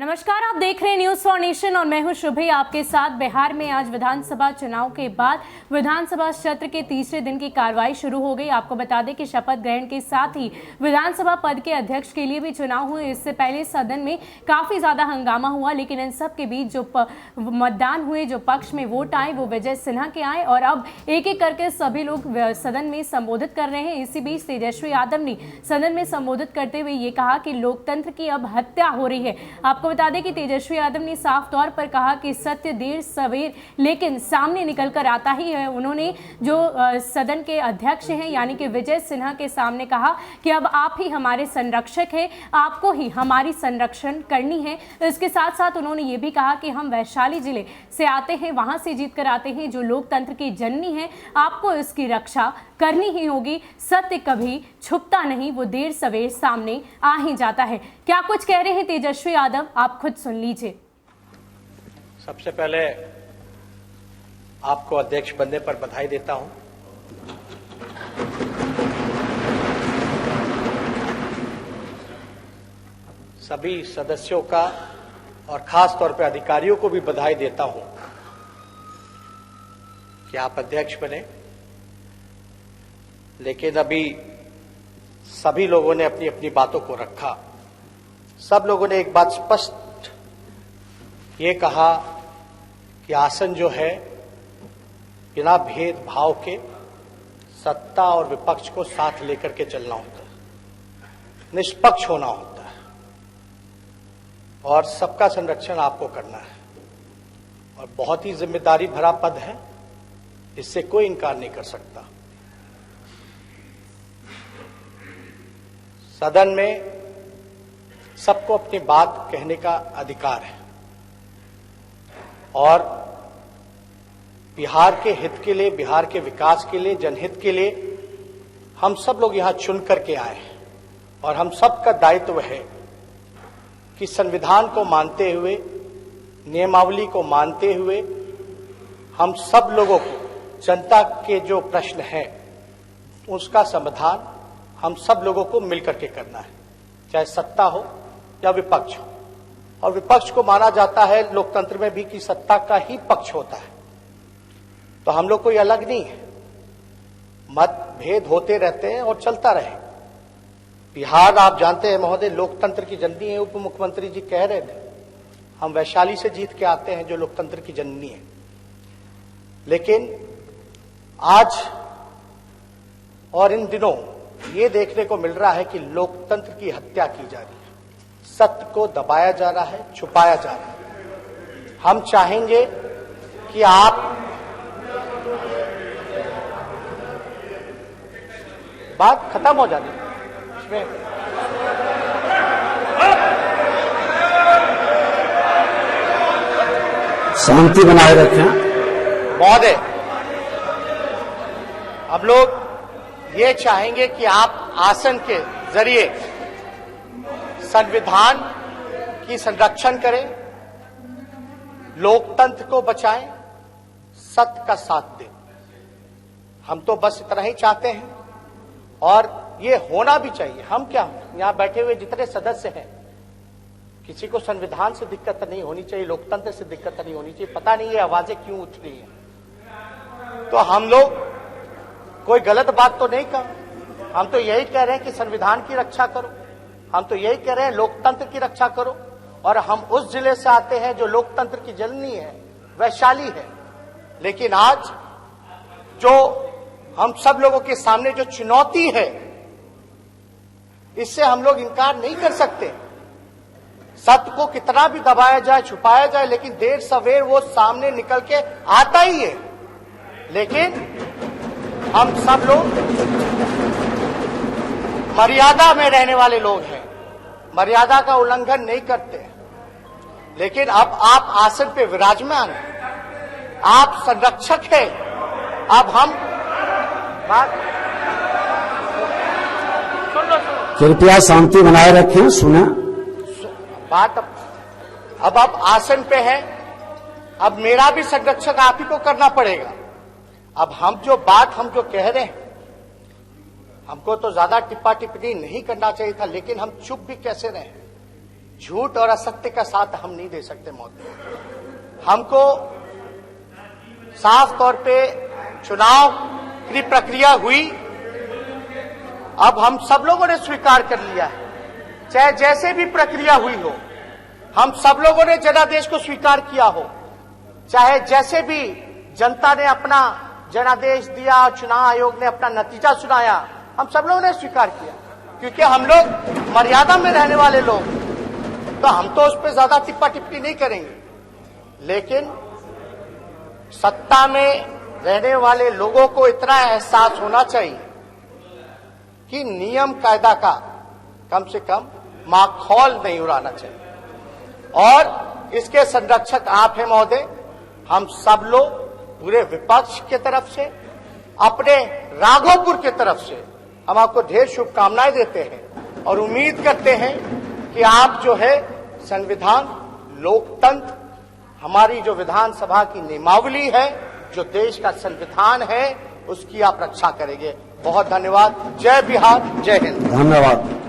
नमस्कार, आप देख रहे हैं न्यूज फॉर नेशन और मैं हूं शुभी आपके साथ। बिहार में आज विधानसभा चुनाव के बाद विधानसभा सत्र के तीसरे दिन की कार्रवाई शुरू हो गई। आपको बता दें कि शपथ ग्रहण के साथ ही विधानसभा पद के अध्यक्ष के लिए भी चुनाव हुए। इससे पहले सदन में काफी ज्यादा हंगामा हुआ, लेकिन इन सब के बीच जो मतदान हुए, जो पक्ष में वोट आए, वो विजय सिन्हा के आए और अब एक एक करके सभी लोग सदन में संबोधित कर रहे हैं। इसी बीच तेजस्वी यादव ने सदन में संबोधित करते हुए ये कहा कि लोकतंत्र की अब हत्या हो रही है। आपको बता दें कि तेजस्वी यादव ने साफ तौर पर कहा कि सत्य देर सवेर लेकिन सामने निकल कर आता ही है। उन्होंने जो सदन के अध्यक्ष हैं यानी कि विजय सिन्हा के सामने कहा कि अब आप ही हमारे संरक्षक हैं, आपको ही हमारी संरक्षण करनी है। इसके साथ साथ उन्होंने ये भी कहा कि हम वैशाली जिले से आते हैं, वहां से जीत कर आते हैं, जो लोकतंत्र की जननी है, आपको इसकी रक्षा करनी ही होगी। सत्य कभी छुपता नहीं, वो देर सवेर सामने आ ही जाता है। क्या कुछ कह रहे हैं तेजस्वी यादव, आप खुद सुन लीजिए। सबसे पहले आपको अध्यक्ष बनने पर बधाई देता हूं। सभी सदस्यों का और खास तौर पर अधिकारियों को भी बधाई देता हूं कि आप अध्यक्ष बने। लेकिन अभी सभी लोगों ने अपनी अपनी बातों को रखा। सब लोगों ने एक बात स्पष्ट ये कहा कि आसन जो है बिना भेदभाव के सत्ता और विपक्ष को साथ लेकर के चलना होता है, निष्पक्ष होना होता है और सबका संरक्षण आपको करना है और बहुत ही जिम्मेदारी भरा पद है, इससे कोई इनकार नहीं कर सकता। सदन में सबको अपनी बात कहने का अधिकार है और बिहार के हित के लिए, बिहार के विकास के लिए, जनहित के लिए हम सब लोग यहां चुन करके आए हैं और हम सबका दायित्व है कि संविधान को मानते हुए, नियमावली को मानते हुए हम सब लोगों को जनता के जो प्रश्न हैं उसका समाधान हम सब लोगों को मिलकर के करना है, चाहे सत्ता हो या विपक्ष हो। और विपक्ष को माना जाता है लोकतंत्र में भी कि सत्ता का ही पक्ष होता है, तो हम लोग कोई अलग नहीं है। मतभेद होते रहते हैं और चलता रहे। बिहार आप जानते हैं महोदय, लोकतंत्र की जननी है। उप मुख्यमंत्री जी कह रहे थे हम वैशाली से जीत के आते हैं जो लोकतंत्र की जननी है। लेकिन आज और इन दिनों ये देखने को मिल रहा है कि लोकतंत्र की हत्या की जा रही है, सत्य को दबाया जा रहा है, छुपाया जा रहा है। हम चाहेंगे कि आप बात खत्म हो जाती इसमें शांति बनाए रखें। महोदय, हम लोग ये चाहेंगे कि आप आसन के जरिए संविधान की संरक्षण करें, लोकतंत्र को बचाएं, सत्य का साथ दें। हम तो बस इतना ही चाहते हैं और ये होना भी चाहिए। हम क्या, यहां बैठे हुए जितने सदस्य हैं, किसी को संविधान से दिक्कत नहीं होनी चाहिए, लोकतंत्र से दिक्कत नहीं होनी चाहिए। पता नहीं ये आवाजें क्यों उठ रही हैं। तो हम लोग कोई गलत बात तो नहीं कर, हम तो यही कह रहे हैं कि संविधान की रक्षा करो, हम तो यही कह रहे हैं लोकतंत्र की रक्षा करो। और हम उस जिले से आते हैं जो लोकतंत्र की जननी है, वैशाली है। लेकिन आज जो हम सब लोगों के सामने जो चुनौती है, इससे हम लोग इनकार नहीं कर सकते। सत्य को कितना भी दबाया जाए, छुपाया जाए, लेकिन देर सवेर वो सामने निकल के आता ही है। लेकिन हम सब लोग मर्यादा में रहने वाले लोग हैं, मर्यादा का उल्लंघन नहीं करते। लेकिन अब आप आसन पे विराजमान हैं, आप संरक्षक हैं। अब हम कृपया शांति बनाए रखें, सुना बात। अब आप आसन पे हैं, अब मेरा भी संरक्षक आप ही को करना पड़ेगा। अब हम जो कह रहे हैं, हमको तो ज्यादा टिप्पा टिप्पणी नहीं करना चाहिए था, लेकिन हम चुप भी कैसे रहे। झूठ और असत्य का साथ हम नहीं दे सकते महोदय। हमको साफ तौर पे चुनाव की प्रक्रिया हुई, अब हम सब लोगों ने स्वीकार कर लिया है, चाहे जैसे भी प्रक्रिया हुई हो, हम सब लोगों ने जनादेश को स्वीकार किया हो, चाहे जैसे भी जनता ने अपना जनादेश दिया, चुनाव आयोग ने अपना नतीजा सुनाया, हम सब लोगों ने स्वीकार किया, क्योंकि हम लोग मर्यादा में रहने वाले लोग, तो हम तो उस पर ज्यादा टिप्पा टिप्पणी नहीं करेंगे। लेकिन सत्ता में रहने वाले लोगों को इतना एहसास होना चाहिए कि नियम कायदा का कम से कम माखौल नहीं उड़ाना चाहिए, और इसके संरक्षक आप हैं महोदय। हम सब लोग पूरे विपक्ष के तरफ से, अपने राघोपुर के तरफ से हम आपको ढेर शुभकामनाएं देते हैं और उम्मीद करते हैं कि आप जो है संविधान, लोकतंत्र, हमारी जो विधानसभा की नियमावली है, जो देश का संविधान है, उसकी आप रक्षा करेंगे। बहुत धन्यवाद। जय बिहार, जय हिंद। धन्यवाद।